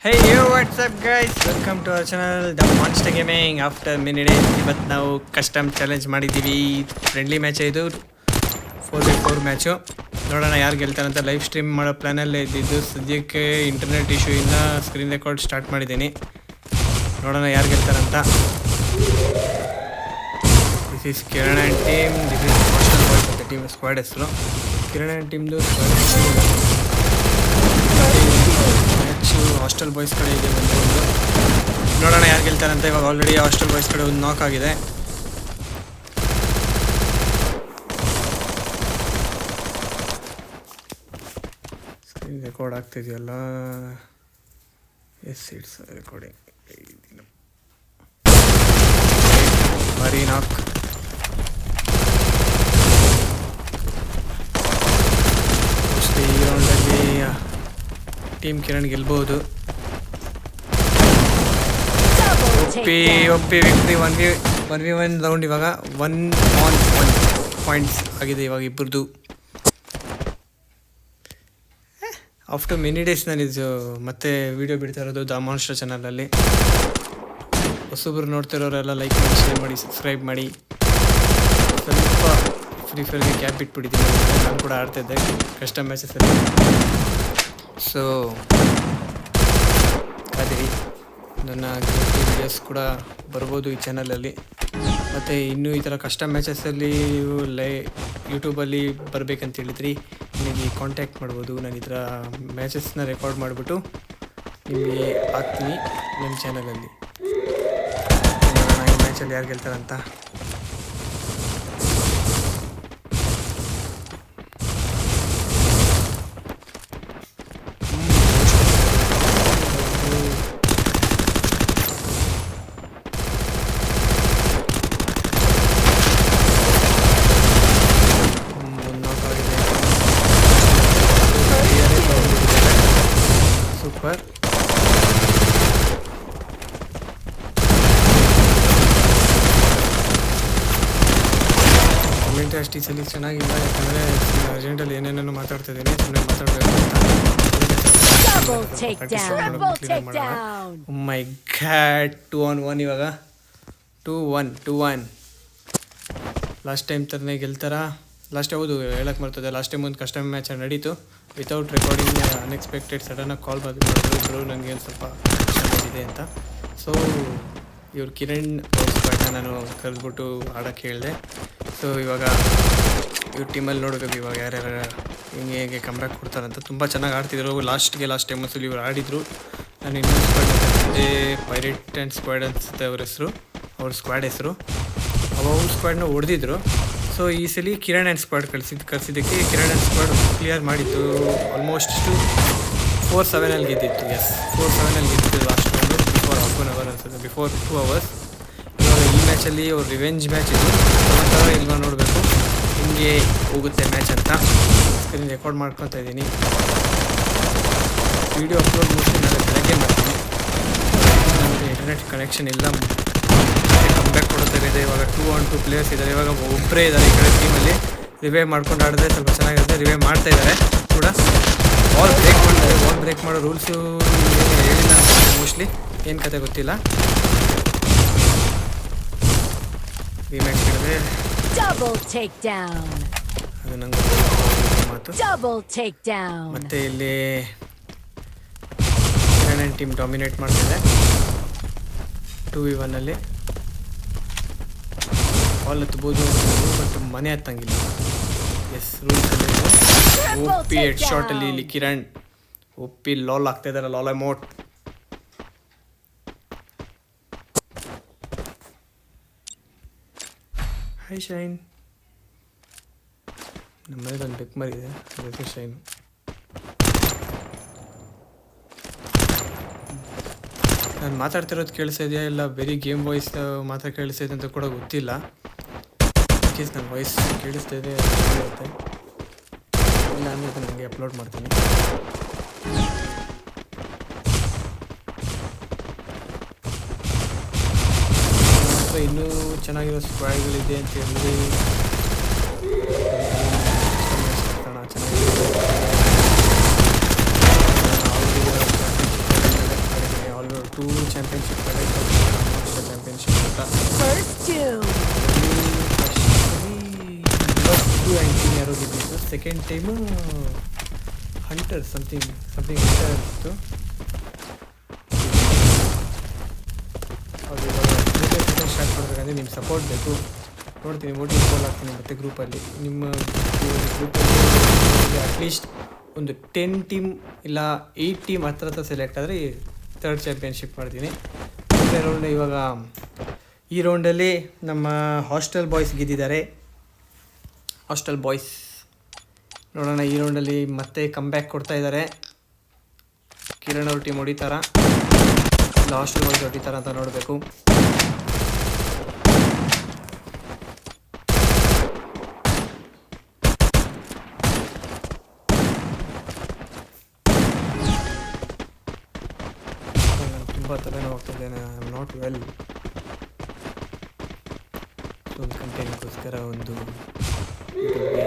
Hey yo, what's up guys? Welcome to our channel The Monster Gaming. After many days ಇವತ್ತು ನಾವು custom challenge ಮಾಡಿದ್ದೀವಿ. Friendly match ಇದು 4v4 match. ನೋಡೋಣ ಯಾರು ಗೆಲ್ತಾರಂತ. Live stream ಮಾಡೋ ಪ್ಲ್ಯಾನಲ್ಲೇ ಇದ್ದಿದ್ದು. ಸದ್ಯಕ್ಕೆ ಇಂಟರ್ನೆಟ್ ಇಶ್ಯೂ ಇಂದ ಸ್ಕ್ರೀನ್ ರೆಕಾರ್ಡ್ ಸ್ಟಾರ್ಟ್ ಮಾಡಿದ್ದೀನಿ. ನೋಡೋಣ ಯಾರು ಗೆಲ್ತಾರಂತ. This is Kiran and team. This is hostel boys ಅಂತ ಟೀಮ್ ಸ್ಕ್ವಾಡ್ ಹೆಸರು. ಕಿರಣ್ ಆ್ಯಂಡ್ ಟೀಮ್ದು ಮ್ಯಾಚು ಹಾಸ್ಟೆಲ್ ಬಾಯ್ಸ್ ಕಡೆ ಇದೆ ಒಂದು. ನೋಡೋಣ ಯಾರು ಗೆಲ್ತಾರಂತ. ಇವಾಗ ಆಲ್ರೆಡಿ ಹಾಸ್ಟೆಲ್ ಬಾಯ್ಸ್ ಕಡೆ ಒಂದು ನಾಕ್ ಆಗಿದೆ. ಸ್ಕ್ರೀನ್ ರೆಕಾರ್ಡ್ ಆಗ್ತಿದೆಯಲ್ಲ. Yes it's recording. ಭಾರಿ ನಾಕ್. ಮೋಸ್ಟ್ಲಿ ಈ ರೌಂಡಲ್ಲಿ ಟೀಮ್ ಕಿರಣ್ ಗೆಲ್ಬಹುದು. ಒಪ್ಪಿ ವಿಕ್ಟ್ರಿ 1v1 ರೌಂಡ್. ಇವಾಗ 1-on-1 ಪಾಯಿಂಟ್ಸ್ ಆಗಿದೆ ಇವಾಗ ಇಬ್ಬರದು. ಆಫ್ಟರ್ ಮೆನಿ ಡೇಸ್ ನಾನಿದು ಮತ್ತೆ ವಿಡಿಯೋ ಬಿಡ್ತಾ ಇರೋದು ದ ಮಾನ್ಸ್ಟರ್ ಚಾನಲಲ್ಲಿ. ಹೊಸೊಬ್ಬರು ನೋಡ್ತಿರೋರೆಲ್ಲ ಲೈಕ್ ಮಾಡಿ, ಶೇರ್ ಮಾಡಿ, ಸಬ್ಸ್ಕ್ರೈಬ್ ಮಾಡಿ. ಸ್ವಲ್ಪ ಫ್ರೀ ಫೈರ್ಗೆ ಕ್ಯಾಪ್ ಬಿಟ್ಬಿಟ್ಟಿದ್ದೀನಿ. ನಾನು ಕೂಡ ಆಡ್ತಾಯಿದ್ದೆ ಕಸ್ಟಮ್ ಮ್ಯಾಚಸಲ್ಲಿ. ಸೊ ಕಾದಿರಿ, ನನ್ನ ವಿಡಿಯೋಸ್ ಕೂಡ ಬರ್ಬೋದು ಈ ಚಾನಲಲ್ಲಿ. ಮತ್ತು ಇನ್ನೂ ಈ ಥರ ಕಸ್ಟಮ್ ಮ್ಯಾಚಸಲ್ಲಿ ಯೂಟ್ಯೂಬಲ್ಲಿ ಬರಬೇಕಂತ ಹೇಳಿದ್ರಿ ನನಗೆ ಕಾಂಟ್ಯಾಕ್ಟ್ ಮಾಡ್ಬೋದು. ನಾನು ಈ ಥರ ಮ್ಯಾಚಸ್ನ ರೆಕಾರ್ಡ್ ಮಾಡಿಬಿಟ್ಟು ನಿಮಗೆ ಹಾಕ್ತೀನಿ ನನ್ನ ಚಾನಲಲ್ಲಿ. ಈ ಮ್ಯಾಚಲ್ಲಿ ಯಾರು ಗೆಲ್ತಾರಂತ. ಸೂಪರ್. ಕಮೆಂಟ್ ಅಷ್ಟು ಈ ಸಲ ಚೆನ್ನಾಗಿಲ್ಲ, ಯಾಕಂದರೆ ಅರ್ಜೆಂಟಲ್ಲಿ ಏನೇನೋ ಮಾತಾಡ್ತಿದ್ದೀನಿ. ಸುಮ್ಮನೆ ಮಾತಾಡಬೇಕು. ಮೈ ಗಾಡ್, 2-on-1 ಇವಾಗ 2-1. ಲಾಸ್ಟ್ ಟೈಮ್ ಥರನೇ ಗೆಲ್ತಾರಾ? ಲಾಸ್ಟ್ ಹೌದು ಹೇಳಕ್ಕೆ ಬರ್ತದೆ. ಲಾಸ್ಟ್ ಟೈಮ್ ಒಂದು ಕಸ್ಟಮ್ ಮ್ಯಾಚ್ ನಡೀತು ವಿತೌಟ್ ರೆಕಾರ್ಡಿಂಗ್. ಅನ್ಎಕ್ಸ್ಪೆಕ್ಟೆಡ್ ಸಡನ್ನಾಗಿ ಕಾಲ್ ಮಾಡಿದ್ರು ನನಗೆ ಒಂದು ಸ್ವಲ್ಪ ಇದೆ ಅಂತ. ಸೊ ಇವ್ರು ಕಿರಣ್ ಸ್ಕ್ವಾಡ್ನ ನಾನು ಕರೆದ್ಬಿಟ್ಟು ಆಡೋಕ್ಕೆ ಹೇಳಿದೆ. ಸೊ ಇವಾಗ ಇವ್ರ ಟೀಮಲ್ಲಿ ನೋಡಬೇಕು ಇವಾಗ ಯಾರ್ಯಾರು ಹೇಗೆ ಕಮ್ಬ್ಯಾಕ್ ಕೊಡ್ತಾರಂತ. ತುಂಬ ಚೆನ್ನಾಗಿ ಆಡ್ತಿದ್ರು ಲಾಸ್ಟ್ ಟೈಮಲ್ಲಿ ಇವ್ರು ಆಡಿದರು. ನಾನು ಇನ್ನೊಂದು ಸ್ಕ್ವಾಡ್ ಮಾತಾಡ್ತಿದ್ದೆ, ಪೈರೇಟ್ ಆ್ಯಂಡ್ ಸ್ಕ್ವಾಡ್ ಅನಿಸುತ್ತೆ ಅವ್ರ ಸ್ಕ್ವಾಡ್ ಹೆಸರು. ಅವ್ರ ಸ್ಕ್ವಾಡ್ನ ಹೊಡೆದಿದ್ರು. ಸೊ ಈ ಸಲ ಕಿರಣ್ ಆ್ಯಂಡ್ ಸ್ಕ್ವಾಡ್ ಕಳಿಸಿದ್ದಕ್ಕೆ ಕಿರಣ್ ಆ್ಯಂಡ್ ಸ್ಕ್ವಾಡ್ ಕ್ಲಿಯರ್ ಮಾಡಿತ್ತು. ಆಲ್ಮೋಸ್ಟ್ 4-7 ಗೆದ್ದಿತ್ತು. ಎಸ್, 4-7 ಗೆದ್ದಿತ್ತು last round. Before half an hour ಅನ್ಸುತ್ತೆ, ಬಿಫೋರ್ 2 hours. ಇವಾಗ ಈ ಮ್ಯಾಚಲ್ಲಿ ಅವ್ರ ರಿವೆಂಜ್ ಮ್ಯಾಚ್ ಇದು. ಥರ ಇಲ್ವಾ ನೋಡಬೇಕು ಹಿಂಗೆ ಹೋಗುತ್ತೆ ಮ್ಯಾಚ್ ಅಂತ. ಸ್ಕ್ರೀನ್ ರೆಕಾರ್ಡ್ ಮಾಡ್ಕೊತಾ ಇದ್ದೀನಿ. ವಿಡಿಯೋ ಅಪ್ಲೋಡ್ ಮೋಸ್ಟ್ಲಿ ನಾನು ಬೆಳಗ್ಗೆ ಮಾಡ್ತೀನಿ. ನನಗೆ ಇಂಟರ್ನೆಟ್ ಕನೆಕ್ಷನ್ ಇಲ್ಲ. ಕಂಬ್ಯಾಕ್ ಕೊಡ್ತಾಯಿದೆ. ಇವಾಗ 2-on-2 ಪ್ಲೇಯರ್ಸ್ ಇದ್ದಾರೆ. ಇವಾಗ ಒಬ್ಬರೇ ಇದ್ದಾರೆ ಈ ಕಡೆ ಟೀಮಲ್ಲಿ. ರಿವೈವ್ ಮಾಡ್ಕೊಂಡು ಆಡಿದ್ರೆ ಸ್ವಲ್ಪ ಚೆನ್ನಾಗಿರುತ್ತೆ. ರಿವೈವ್ ಮಾಡ್ತಾ ಇದ್ದಾರೆ ಕೂಡ. ಬಾಲ್ ಬ್ರೇಕ್ ಮಾಡೋ ರೂಲ್ಸು ಹೇಳಿಲ್ಲ ಮೋಸ್ಟ್ಲಿ. ಏನು ಕತೆ ಗೊತ್ತಿಲ್ಲ. ರಿಮ್ಯಾಕ್ಸ್ ಹಿಡಿದ್ರೆ ಅದು ನಂಗೆ ಮಾತು. ಮತ್ತೆ ಇಲ್ಲಿ ಕಿರಣ್ ಟೀಮ್ ಡಾಮಿನೇಟ್ ಮಾಡ್ತಿದೆ 2v1 ಬಾಲ್ ಹತ್ಬೋದು ಬಟ್ ಮನೆ ಹತ್ತಂಗಿಲ್ಲ. ಎಸ್, ರೂಲ್ಸಲ್ಲಿ ಒಪ್ಪಿ ಹೆಡ್ ಶಾಟಲ್ಲಿ ಇಲ್ಲಿ ಕಿರಣ್ ಒಪ್ಪಿ ಲಾಲ್ ಆಗ್ತಾ ಇದ್ದಾರೆ. ಲಾಲ್ ಅಮೌಟ್. High shine. ನಮ್ಮ ಮನೇಲಿ ಒಂದು ಬೆಕ್ ಮರಿದೆ, ಅದಕ್ಕೆ ಶೈನು. ನಾನು ಮಾತಾಡ್ತಿರೋದು ಕೇಳಿಸ್ತಾ ಇದೆಯಾ ಇಲ್ಲ ಬರೀ ಗೇಮ್ ವಾಯ್ಸ್ ಮಾತ್ರ ಕೇಳಿಸ್ತಾ ಇದೆ ಅಂತ ಕೂಡ ಗೊತ್ತಿಲ್ಲ. ಇನ್ಕೇಸ್ ನನ್ನ ವಾಯ್ಸ್ ಕೇಳಿಸ್ತಾ ಇದೆ ಇರುತ್ತೆ. ಇಲ್ಲ ಅಂದರೆ ನನಗೆ ಅಪ್ಲೋಡ್ ಮಾಡ್ತೀನಿ. ಇನ್ನೂ ಚೆನ್ನಾಗಿರೋ ಸ್ಕ್ವಾಡ್ಗಳಿದೆ ಅಂತ ಹೇಳಿದ್ರೆ ಚೆನ್ನಾಗಿ ಚಾಂಪಿಯನ್ಶಿಪ್ ಚಾಂಪಿಯನ್ಶಿಪ್ ಅಂತ ಫಸ್ಟು ಆ್ಯಂಟಿನ್ ಯಾರೋ ಗೆದ್ದಿತ್ತು, second time hunter something hunter ಇತ್ತು. ಅದು ಇವಾಗ ಸ್ಟಾರ್ಟ್ ಮಾಡಬೇಕಂದ್ರೆ ನಿಮ್ಮ ಸಪೋರ್ಟ್ ಬೇಕು. ನೋಡ್ತೀನಿ ಮೋಟಿವ್ ಕಾಲ್ ಆಗ್ತೀನಿ ಮತ್ತು ಗ್ರೂಪಲ್ಲಿ ನಿಮ್ಮ ಗ್ರೂಪಲ್ಲಿ ಅಟ್ಲೀಸ್ಟ್ ಒಂದು 10 ಟೀಮ್ ಇಲ್ಲ 8 ಟೀಮ್ ಹತ್ರ ಸೆಲೆಕ್ಟ್ ಆದರೆ ಥರ್ಡ್ ಚಾಂಪಿಯನ್ಶಿಪ್ ಮಾಡ್ತೀನಿ. ಮೊದಲನೇ ರೌಂಡ್ ಇವಾಗ ಈ ರೌಂಡಲ್ಲಿ ನಮ್ಮ ಹಾಸ್ಟೆಲ್ ಬಾಯ್ಸ್ ಗೆದ್ದಿದ್ದಾರೆ. ಹಾಸ್ಟೆಲ್ ಬಾಯ್ಸ್ ನೋಡೋಣ ಈ ರೌಂಡಲ್ಲಿ ಮತ್ತೆ ಕಮ್ಬ್ಯಾಕ್ ಕೊಡ್ತಾ ಇದ್ದಾರೆ. ಕಿರಣ್ ಅವ್ರ ಟೀಮ್ ಹೊಡಿತಾರಾ ಇಲ್ಲ ಹಾಸ್ಟೆಲ್ ಬಾಯ್ಸ್ ಹೊಡಿತಾರ ಅಂತ ನೋಡಬೇಕು. ತುಂಬ ತಲೆನೋವು ಆಗ್ತಿದ್ದೇನೆ. I am not well. So ಒಂದು ಕಂಟೆಂಟ್ಗೋಸ್ಕರ ಒಂದು ಯೂಟ್ಯೂಬ್ಗೆ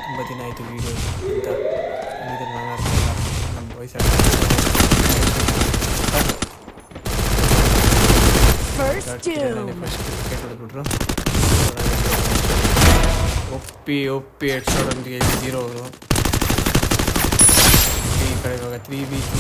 ತುಂಬ ದಿನ ಆಯಿತು ವೀಡಿಯೋ ಅಂತ ಅಂದಿದ್ರೆ ನಾನು ನಮ್ಮ ವಾಯ್ಸ್ ಫಸ್ಟ್ ವಿಕೆಟ್ ಹೊಡೆದ್ಬಿಟ್ರು. ಒಪ್ಪಿ ಹೆಡ್ಶಾಟೊಂದಿಗೆ 0 ಅವರು. ಈ ಕಡೆ ಇವಾಗ 3v3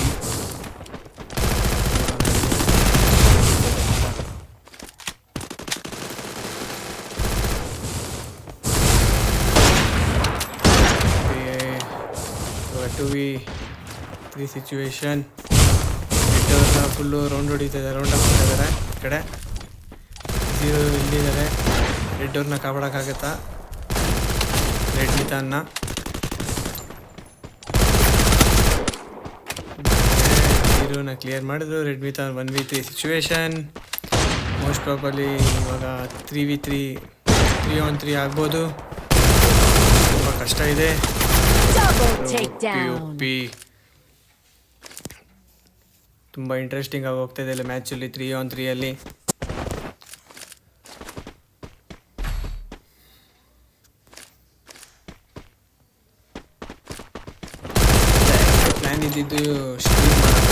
2v3 ಸಿಚುವೇಶನ್. ರೆಡ್ಡವ್ರನ್ನ ಫುಲ್ಲು ರೌಂಡ್ ಹೊಡಿತಿದ್ದಾರೆ, ರೌಂಡ್ ಹಾಕ್ತಿದ್ದಾರೆ. ಈ ಕಡೆ 0 ಇಲ್ಲಿದ್ದಾರೆ. ರೆಡ್ಡವ್ರನ್ನ ಕಾಪಾಡೋಕ್ಕಾಗತ್ತಾ ರೆಡ್ ಮಿತಾನ್ನ? ನ ಕ್ಲಿಯರ್ ಮಾಡಿದ್ರು. ರೆಡ್ ಮಿತಾನ್ 1v3 ಸಿಚುವೇಶನ್. ಮೋಸ್ಟ್ ಪ್ರಾಬಲಿ ಇವಾಗ 3v3 3on3 ಆಗ್ಬೋದು. ತುಂಬ ಕಷ್ಟ ಇದೆ. ತುಂಬ ಇಂಟ್ರೆಸ್ಟಿಂಗ್ ಆಗಿ ಹೋಗ್ತಾ ಇದೆ ಇಲ್ಲಿ ಮ್ಯಾಚಲ್ಲಿ 3on3 ಅಲ್ಲಿ. ಪ್ಲ್ಯಾನ್ ಇದ್ದಿದ್ದು ಸ್ಟ್ರೀಮ್ ಮಾಡೋದು.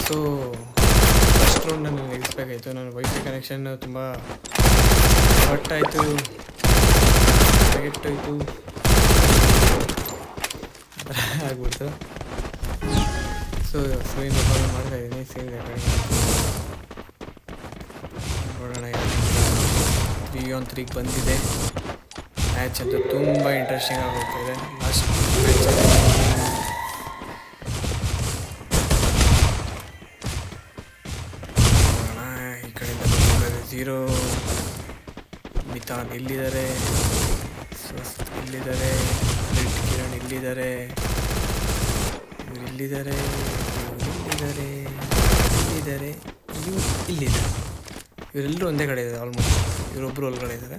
ಸೊ ಫಸ್ಟ್ ರೌಂಡ್ ನಾನು ನೆಗೆಸ್ಬೇಕಾಯಿತು. ನನ್ನ ವೈಫೈ ಕನೆಕ್ಷನ್ ತುಂಬ ಹೊಟ್ಟಾಯಿತು, ನೆಗೆಕ್ಟಾಯಿತು, ಆ ಥರ ಆಗ್ಬಿಡ್ತು. ಸೊ ಸ್ಕ್ರೀನ್ ರೆಕಾರ್ಡ್ ಮಾಡ್ತಾಯಿದ್ದೀನಿ. ಸ್ಕ್ರೀನ್ ರೆಕಾರ್ಡ್ ನೋಡೋಣ. 3on3 ಬಂದಿದೆ. ಮ್ಯಾಚ್ ಅಂತೂ ತುಂಬ ಇಂಟ್ರೆಸ್ಟಿಂಗ್ ಆಗಿ ಹೋಗ್ತಾಯಿದೆ. ಲಾಸ್ಟ್ ಮ್ಯಾಚಲ್ಲಿ ಈ ಕಡೆಯಿಂದ 0 ಮಿತಾನ್ ಇಲ್ಲಿದ್ದಾರೆ, ಸ್ವಸ್ತ್ ಇಲ್ಲಿದ್ದಾರೆ, ರೆಡ್ ಕಿರಣ್ ಇಲ್ಲಿದ್ದಾರೆ, ಇಲ್ಲಿದ್ದಾರೆ, ಇಲ್ಲಿದ್ದಾರೆ, ಇಲ್ಲಿದ್ದಾರೆ, ಇಲ್ಲಿದ್ದಾರೆ. ಇವರೆಲ್ಲರೂ ಒಂದೇ ಕಡೆ ಇದ್ದಾರೆ. ಆಲ್ಮೋಸ್ಟ್ ಇವರೊಬ್ಬರು ಒಳಗಡೆ ಇದ್ದಾರೆ.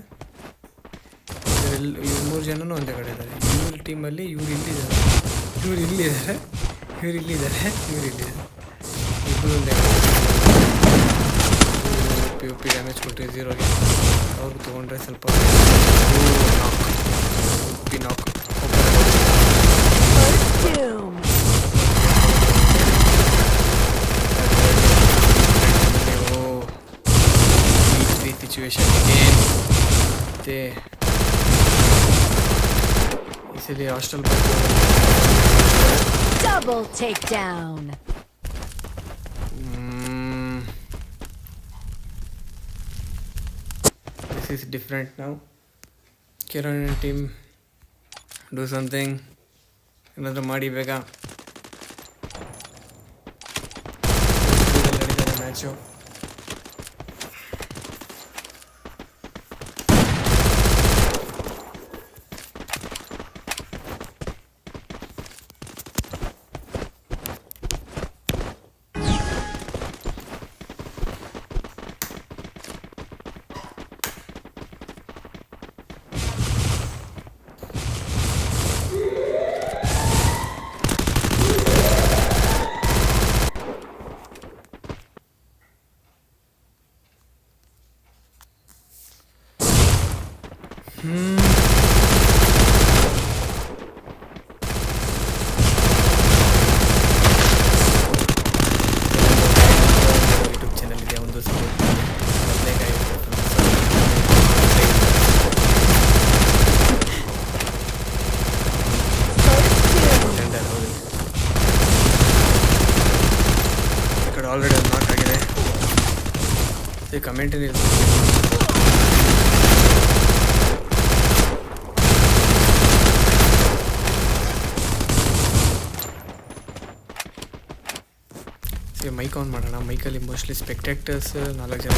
ಇವ್ರು 3 ಜನನೂ ಒಂದೇ ಕಡೆ ಇದ್ದಾರೆ. ಇವ್ರ ಟೀಮಲ್ಲಿ ಇವ್ರು ಇಲ್ಲಿದ್ದಾರೆ, ಇವ್ರು ಇಲ್ಲಿದ್ದಾರೆ, ಇವ್ರು ಇಲ್ಲಿದ್ದಾರೆ, ಇವ್ರು ಇಲ್ಲಿದ್ದಾರೆ. ಇಬ್ಬರು ಒಂದೇ ಕಡೆ. ಪಿ ಡ್ಯಾಮೇಜ್ ಕೊಟ್ಟರೆ 0ಗೆ. ಅವ್ರು ತೊಗೊಂಡ್ರೆ ಸ್ವಲ್ಪ ನಾಕ್ ಸಿಚುವೇಶನ್ ಅಗೇನ್. ಮತ್ತು इसलिए हॉस्टल पर double takedown. This is different now. Kiran and team do something. ಏನಾದರೂ ಮಾಡಿ ಬೇಗ. ನಡೀತದೆ ಮ್ಯಾಚು. ಆಲ್ರೆಡಿ ಒಂದು ನಾಕ್ ಆಗಿದೆ. ಕಮೆಂಟೇನಿಲ್ಲ. ಮೈಕ್ ಆನ್ ಮಾಡೋಣ. ಮೈಕಲ್ಲಿ ಮೋಸ್ಟ್ಲಿ ಸ್ಪೆಕ್ಟೇಟರ್ಸ್ 4 ಜನ.